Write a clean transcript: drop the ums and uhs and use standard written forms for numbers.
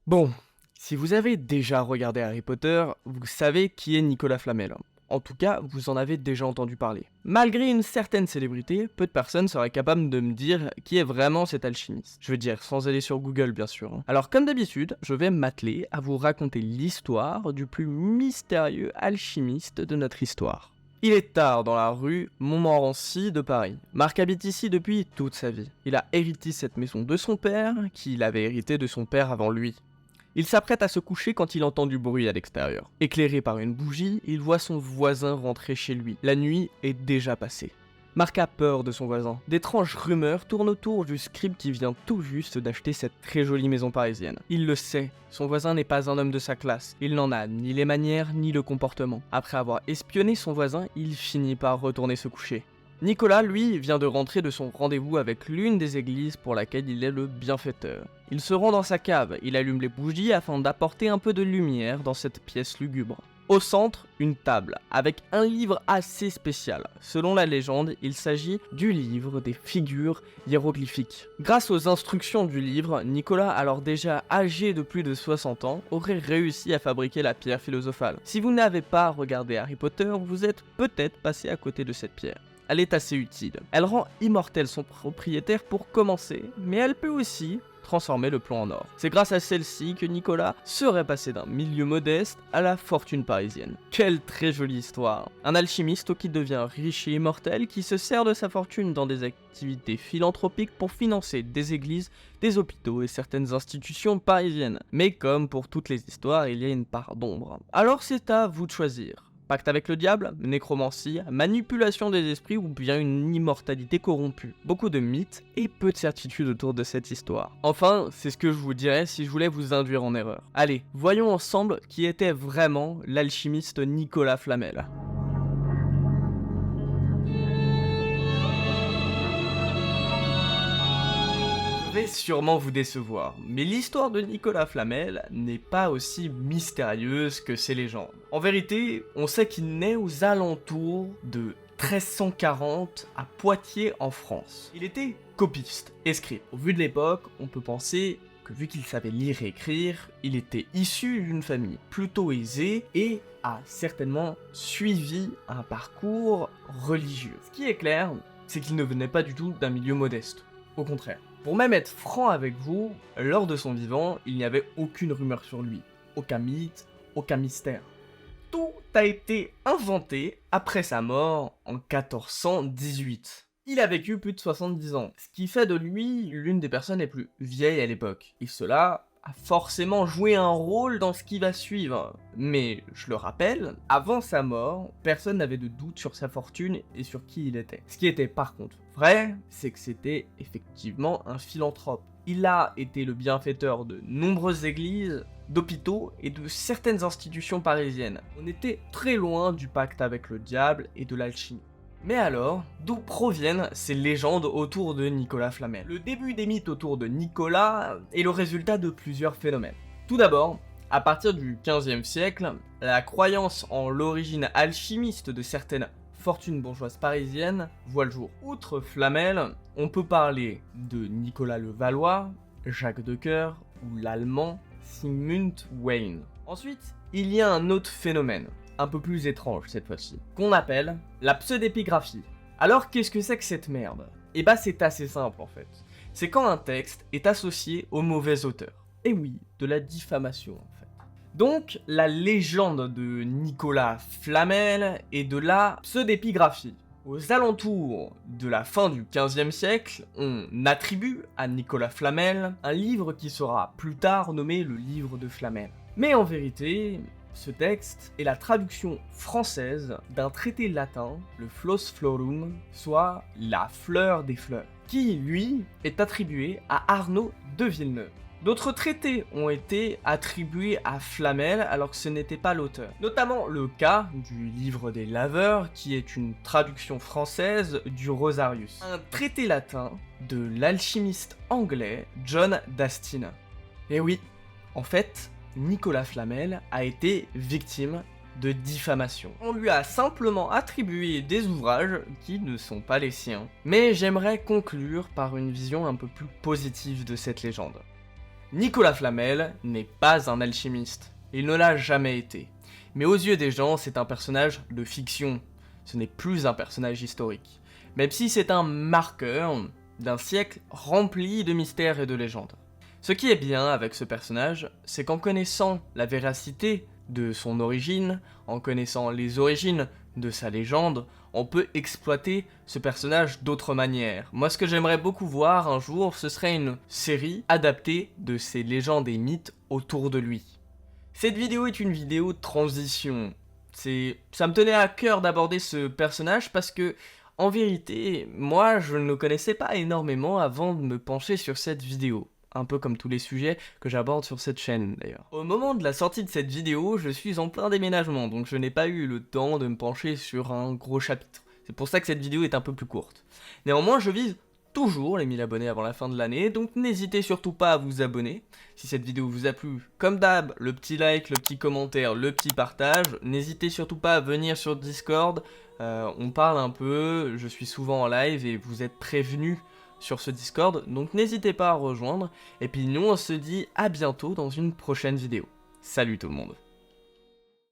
Bon, si vous avez déjà regardé Harry Potter, vous savez qui est Nicolas Flamel. En tout cas, vous en avez déjà entendu parler. Malgré une certaine célébrité, peu de personnes seraient capables de me dire qui est vraiment cet alchimiste. Je veux dire, sans aller sur Google bien sûr. Alors comme d'habitude, je vais m'atteler à vous raconter l'histoire du plus mystérieux alchimiste de notre histoire. Il est tard dans la rue Montmorency de Paris. Marc habite ici depuis toute sa vie. Il a hérité cette maison de son père, qu'il avait hérité de son père avant lui. Il s'apprête à se coucher quand il entend du bruit à l'extérieur. Éclairé par une bougie, il voit son voisin rentrer chez lui. La nuit est déjà passée. Marc a peur de son voisin. D'étranges rumeurs tournent autour du scribe qui vient tout juste d'acheter cette très jolie maison parisienne. Il le sait, son voisin n'est pas un homme de sa classe. Il n'en a ni les manières ni le comportement. Après avoir espionné son voisin, il finit par retourner se coucher. Nicolas, lui, vient de rentrer de son rendez-vous avec l'une des églises pour laquelle il est le bienfaiteur. Il se rend dans sa cave, il allume les bougies afin d'apporter un peu de lumière dans cette pièce lugubre. Au centre, une table, avec un livre assez spécial. Selon la légende, il s'agit du livre des figures hiéroglyphiques. Grâce aux instructions du livre, Nicolas, alors déjà âgé de plus de 60 ans, aurait réussi à fabriquer la pierre philosophale. Si vous n'avez pas regardé Harry Potter, vous êtes peut-être passé à côté de cette pierre. Elle est assez utile. Elle rend immortel son propriétaire pour commencer, mais elle peut aussi transformer le plomb en or. C'est grâce à celle-ci que Nicolas serait passé d'un milieu modeste à la fortune parisienne. Quelle très jolie histoire. Un alchimiste qui devient riche et immortel, qui se sert de sa fortune dans des activités philanthropiques pour financer des églises, des hôpitaux et certaines institutions parisiennes. Mais comme pour toutes les histoires, il y a une part d'ombre. Alors c'est à vous de choisir. Pacte avec le diable, nécromancie, manipulation des esprits ou bien une immortalité corrompue. Beaucoup de mythes et peu de certitudes autour de cette histoire. Enfin, c'est ce que je vous dirais si je voulais vous induire en erreur. Allez, voyons ensemble qui était vraiment l'alchimiste Nicolas Flamel. Je vais sûrement vous décevoir, mais l'histoire de Nicolas Flamel n'est pas aussi mystérieuse que ses légendes. En vérité, on sait qu'il naît aux alentours de 1340 à Poitiers en France. Il était copiste et scribe. Au vu de l'époque, on peut penser que vu qu'il savait lire et écrire, il était issu d'une famille plutôt aisée et a certainement suivi un parcours religieux. Ce qui est clair, c'est qu'il ne venait pas du tout d'un milieu modeste. Au contraire. Pour même être franc avec vous, lors de son vivant, il n'y avait aucune rumeur sur lui, aucun mythe, aucun mystère. Tout a été inventé après sa mort en 1418. Il a vécu plus de 70 ans, ce qui fait de lui l'une des personnes les plus vieilles à l'époque. Et cela a forcément joué un rôle dans ce qui va suivre. Mais, je le rappelle, avant sa mort, personne n'avait de doute sur sa fortune et sur qui il était. Ce qui était par contre vrai, c'est que c'était effectivement un philanthrope. Il a été le bienfaiteur de nombreuses églises, d'hôpitaux et de certaines institutions parisiennes. On était très loin du pacte avec le diable et de l'alchimie. Mais alors, d'où proviennent ces légendes autour de Nicolas Flamel? Le début des mythes autour de Nicolas est le résultat de plusieurs phénomènes. Tout d'abord, à partir du XVe siècle, la croyance en l'origine alchimiste de certaines fortunes bourgeoises parisiennes voit le jour. Outre Flamel, on peut parler de Nicolas le Valois, Jacques de Coeur ou l'allemand Sigmund Wein. Ensuite, il y a un autre phénomène, un peu plus étrange cette fois-ci, qu'on appelle la pseudépigraphie. Alors qu'est-ce que c'est que cette merde? Eh bah c'est assez simple en fait. C'est quand un texte est associé au mauvais auteur. Et oui, de la diffamation en fait. Donc la légende de Nicolas Flamel est de la pseudépigraphie. Aux alentours de la fin du XVe siècle, on attribue à Nicolas Flamel un livre qui sera plus tard nommé le livre de Flamel. Mais en vérité, ce texte est la traduction française d'un traité latin, le Flos Florum, soit la fleur des fleurs, qui, lui, est attribué à Arnaud de Villeneuve. D'autres traités ont été attribués à Flamel alors que ce n'était pas l'auteur. Notamment le cas du livre des laveurs qui est une traduction française du Rosarius. Un traité latin de l'alchimiste anglais John Dastin. Et oui, en fait, Nicolas Flamel a été victime de diffamation. On lui a simplement attribué des ouvrages qui ne sont pas les siens. Mais j'aimerais conclure par une vision un peu plus positive de cette légende. Nicolas Flamel n'est pas un alchimiste, il ne l'a jamais été. Mais aux yeux des gens, c'est un personnage de fiction, ce n'est plus un personnage historique. Même si c'est un marqueur d'un siècle rempli de mystères et de légendes. Ce qui est bien avec ce personnage, c'est qu'en connaissant la véracité de son origine, en connaissant les origines de sa légende, on peut exploiter ce personnage d'autres manières. Moi, ce que j'aimerais beaucoup voir un jour, ce serait une série adaptée de ces légendes et mythes autour de lui. Cette vidéo est une vidéo de transition. Ça me tenait à cœur d'aborder ce personnage parce que, en vérité, moi, je ne le connaissais pas énormément avant de me pencher sur cette vidéo. Un peu comme tous les sujets que j'aborde sur cette chaîne d'ailleurs. Au moment de la sortie de cette vidéo, je suis en plein déménagement, donc je n'ai pas eu le temps de me pencher sur un gros chapitre. C'est pour ça que cette vidéo est un peu plus courte. Néanmoins, je vise toujours les 1000 abonnés avant la fin de l'année, donc n'hésitez surtout pas à vous abonner. Si cette vidéo vous a plu, comme d'hab, le petit like, le petit commentaire, le petit partage. N'hésitez surtout pas à venir sur Discord, on parle un peu, je suis souvent en live et vous êtes prévenus sur ce Discord, donc n'hésitez pas à rejoindre. Et puis nous on se dit à bientôt dans une prochaine vidéo. Salut tout le monde.